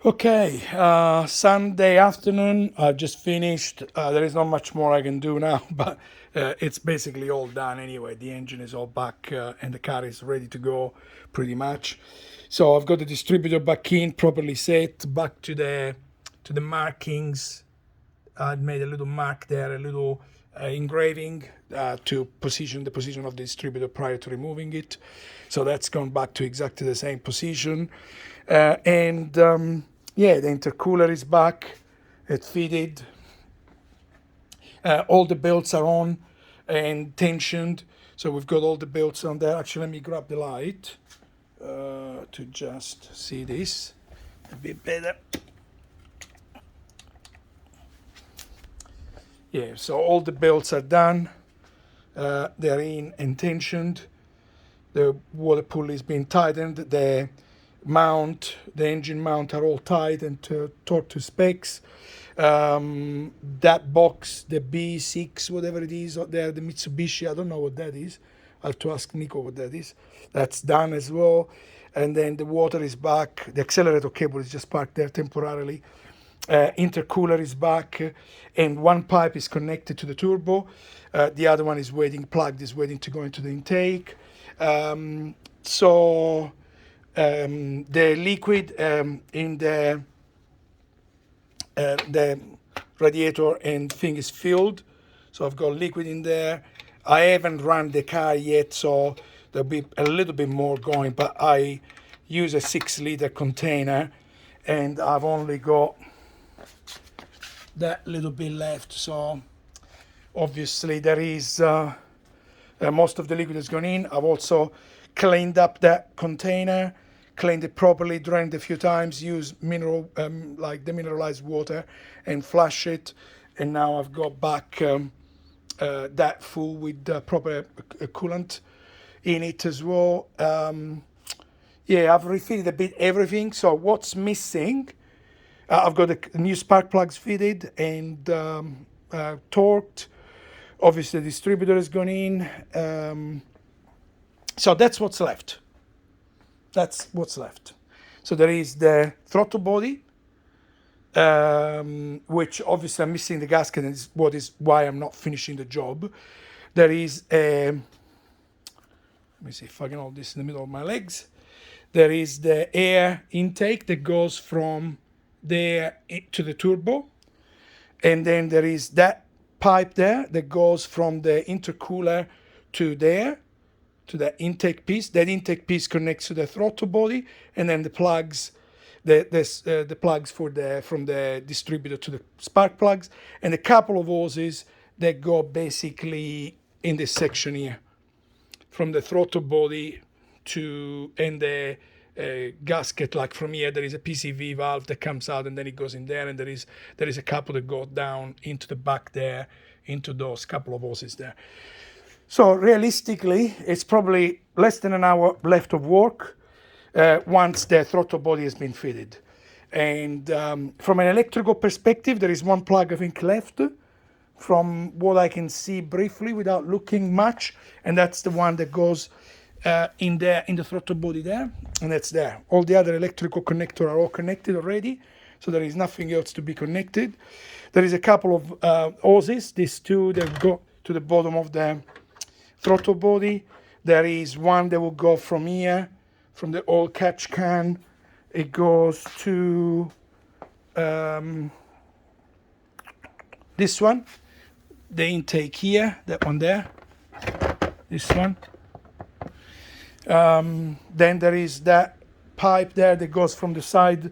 Okay, Sunday afternoon, I just finished. There is not much more I can do now, but it's basically all done anyway. The engine is all back and the car is ready to go pretty much. So I've got the distributor back in, properly set, back to the markings. I'd made a little mark there, a little engraving to position the position of the distributor prior to removing it. So that's gone back to exactly the same position. And yeah, the intercooler is back. It's fitted. All the belts are on and tensioned. So we've got all the belts on there. Actually, let me grab the light to just see this a bit better. Yeah, so all the belts are done. They're in and tensioned. The water pulley is being tightened. The mount, the engine mount are all tight and torqued to specs. That box, the B6, whatever it is, there, the Mitsubishi, I don't know what that is. I'll have to ask Nico what that is. That's done as well. And then the water is back. The accelerator cable is just parked there temporarily. Intercooler is back, and one pipe is connected to the turbo. The other one is waiting, plugged, is waiting to go into the intake. So the liquid in the radiator and thing is filled. So I've got liquid in there. I haven't run the car yet, so there'll be a little bit more going, but I use a 6-liter container and I've only got that little bit left. So obviously there is most of the liquid has gone in. I've also cleaned up that container, cleaned it properly, drained a few times, used mineral like demineralized water and flush it, and now I've got back that full with proper coolant in it as well. Yeah, I've refitted a bit everything. So what's missing? I've got the new spark plugs fitted and torqued. Obviously, the distributor has gone in. So that's what's left. That's what's left. So there is the throttle body, which obviously I'm missing the gasket, and is why I'm not finishing the job. There is a, let me see if I can hold this in the middle of my legs. There is the air intake that goes from there to the turbo, and then there is that pipe there that goes from the intercooler to there, to the intake piece. That intake piece connects to the throttle body, and then the plugs, the plugs for from the distributor to the spark plugs, and a couple of hoses that go basically in this section here, from the throttle body to and the gasket. Like from here, there is a PCV valve that comes out, and then it goes in there, and there is a couple that go down into the back there, into those couple of hoses there. So realistically, it's probably less than an hour left of work once the throttle body has been fitted. And from an electrical perspective, there is one plug, I think, left from what I can see briefly without looking much, and that's the one that goes in the throttle body there, and that's there. All the other electrical connectors are all connected already, so there is nothing else to be connected. There is a couple of hoses, these two that go to the bottom of the throttle body. There is one that will go from here, from the old catch can. It goes to this one, the intake here, that one there, this one. Then there is that pipe there that goes from the side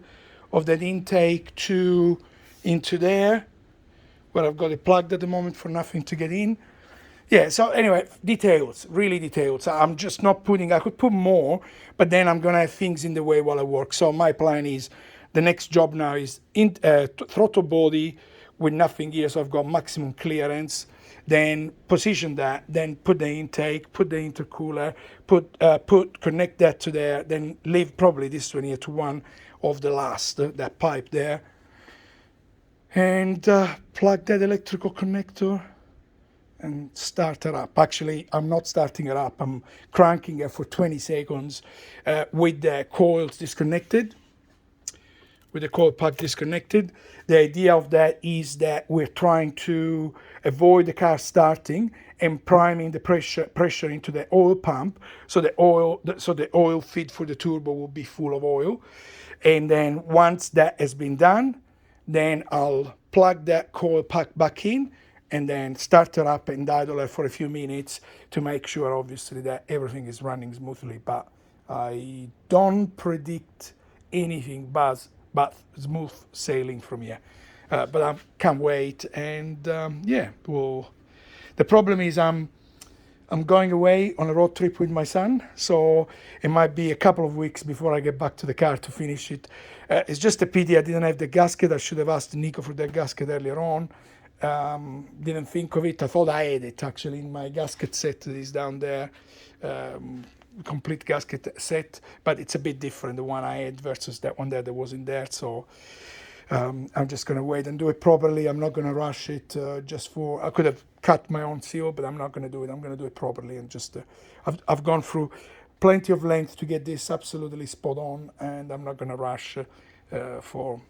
of that intake to into there, where I've got it plugged at the moment for nothing to get in. Yeah, so anyway, details, really details. I'm just not putting, I could put more, but then I'm going to have things in the way while I work. So my plan is, the next job now is throttle body with nothing here, so I've got maximum clearance. Then position that, then put the intake, put the intercooler, connect that to there, then leave probably this one here to one of the last, that pipe there. And plug that electrical connector and start it up. Actually, I'm not starting it up. I'm cranking it for 20 seconds with the coils disconnected. with the coil pack disconnected. The idea of that is that we're trying to avoid the car starting and priming the pressure into the oil pump, so the oil feed for the turbo will be full of oil. And then once that has been done, then I'll plug that coil pack back in and then start it up and idle it for a few minutes to make sure, obviously, that everything is running smoothly. But I don't predict anything but smooth sailing from here. But I can't wait. And yeah, well, the problem is I'm going away on a road trip with my son, so it might be a couple of weeks before I get back to the car to finish it. It's just a pity I didn't have the gasket. I should have asked Nico for that gasket earlier on. Didn't think of it. I thought I had it actually in my gasket set that is down there. Complete gasket set, but it's a bit different, the one I had versus that one that was in there. So I'm just going to wait and do it properly. I'm not going to rush it I could have cut my own seal, but I'm not going to do it. I'm going to do it properly and just, I've gone through plenty of length to get this absolutely spot on, and I'm not going to rush for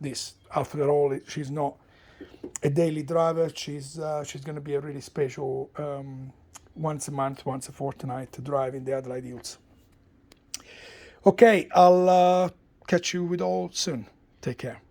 this. After all, she's not a daily driver. She's going to be a really special once a month, once a fortnight to drive in the Adelaide Hills. Okay, I'll catch you with all soon. Take care.